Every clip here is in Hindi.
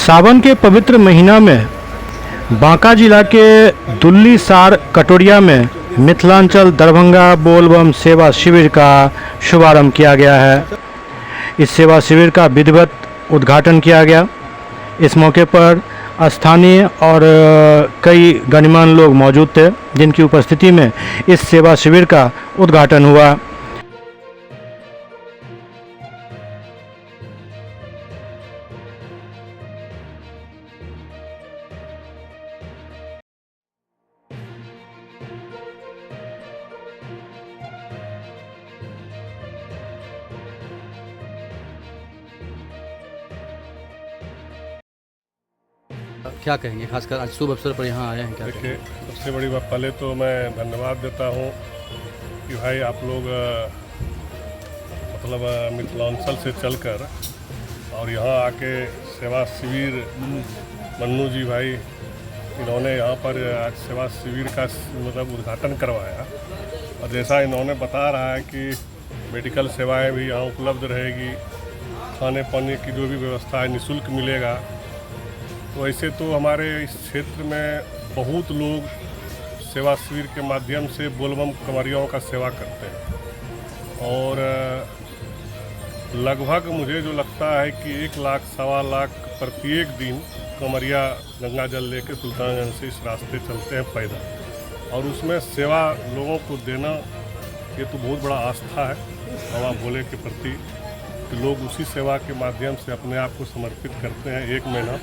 सावन के पवित्र महीना में बांका जिला के दुल्ली सार कटोरिया में मिथिलांचल दरभंगा बोलबम सेवा शिविर का शुभारंभ किया गया है। इस सेवा शिविर का विधिवत उद्घाटन किया गया। इस मौके पर स्थानीय और कई गणमान्य लोग मौजूद थे, जिनकी उपस्थिति में इस सेवा शिविर का उद्घाटन हुआ। क्या कहेंगे, खासकर आज शुभ अवसर पर यहाँ आए हैं? क्या देखिए, सबसे बड़ी बात, पहले तो मैं धन्यवाद देता हूँ कि भाई आप लोग मतलब मिथिलांचल से चलकर और यहाँ आके सेवा शिविर मन्नू जी भाई इन्होंने यहाँ पर आज सेवा शिविर का मतलब उद्घाटन करवाया। और जैसा इन्होंने बता रहा है कि मेडिकल सेवाएं भी यहाँ उपलब्ध रहेगी, खाने पाने की जो भी व्यवस्था है निःशुल्क मिलेगा। तो ऐसे तो हमारे इस क्षेत्र में बहुत लोग सेवा शिविर के माध्यम से बोलबम कमरियों का सेवा करते हैं और लगभग मुझे जो लगता है कि 1 लाख सवा लाख प्रत्येक दिन कमरिया गंगा जल लेके सुल्तानगंज से इस रास्ते चलते हैं पैदल, और उसमें सेवा लोगों को देना ये तो बहुत बड़ा आस्था है बाबा भोले के प्रति कि लोग उसी सेवा के माध्यम से अपने आप को समर्पित करते हैं 1 महीना।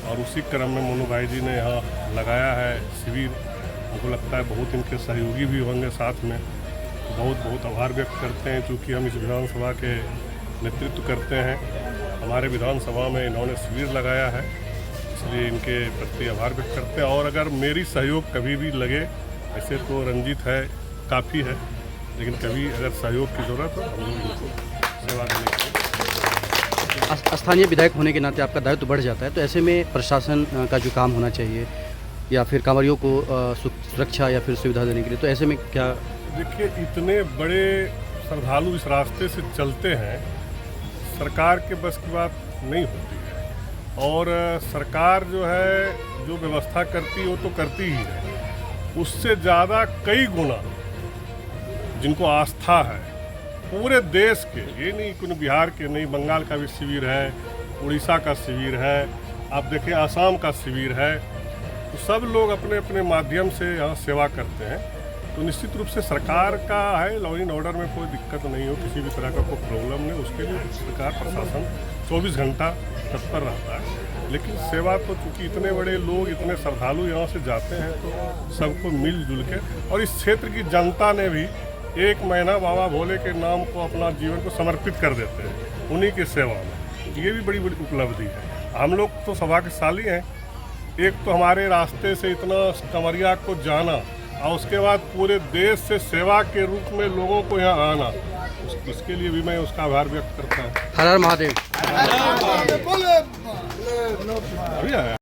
और उसी क्रम में मोनू भाई जी ने यहाँ लगाया है शिविर। हमको लगता है बहुत इनके सहयोगी भी होंगे साथ में, तो बहुत बहुत आभार व्यक्त करते हैं। चूँकि हम इस विधानसभा के नेतृत्व करते हैं, हमारे विधानसभा में इन्होंने शिविर लगाया है, इसलिए इनके प्रति आभार व्यक्त करते हैं। और अगर मेरी सहयोग कभी भी लगे, ऐसे तो रंजीत है काफ़ी है, लेकिन कभी अगर सहयोग की ज़रूरत हो हम लोग इनको सेवा देने के लिए। स्थानीय विधायक होने के नाते आपका दायित्व बढ़ जाता है, तो ऐसे में प्रशासन का जो काम होना चाहिए या फिर कांवरियों को सुरक्षा या फिर सुविधा देने के लिए, तो ऐसे में क्या? देखिए, इतने बड़े श्रद्धालु इस रास्ते से चलते हैं, सरकार के बस की बात नहीं होती है। और सरकार जो है जो व्यवस्था करती है वो तो करती ही है, उससे ज़्यादा कई गुना जिनको आस्था है पूरे देश के, ये नहीं कोई बिहार के नहीं, बंगाल का भी शिविर है, उड़ीसा का शिविर है, आप देखें आसाम का शिविर है, तो सब लोग अपने अपने माध्यम से यहाँ सेवा करते हैं। तो निश्चित रूप से सरकार का है लॉ एंड ऑर्डर में कोई दिक्कत नहीं हो, किसी भी तरह का कोई प्रॉब्लम नहीं, उसके लिए सरकार प्रशासन 24 घंटा तत्पर रहता है। लेकिन सेवा तो चूँकि इतने बड़े लोग इतने श्रद्धालु यहाँ से जाते हैं, तो सबको मिलजुल के, और इस क्षेत्र की जनता ने भी 1 महीना बाबा भोले के नाम को अपना जीवन को समर्पित कर देते हैं उन्हीं की सेवा में। ये भी बड़ी बड़ी उपलब्धि है। हम लोग तो सभा के साली हैं, एक तो हमारे रास्ते से इतना कमरिया को जाना और उसके बाद पूरे देश से सेवा के रूप में लोगों को यहाँ आना, इसके लिए भी मैं उसका आभार व्यक्त करता हूँ। हर हर महादेव। अभी आया।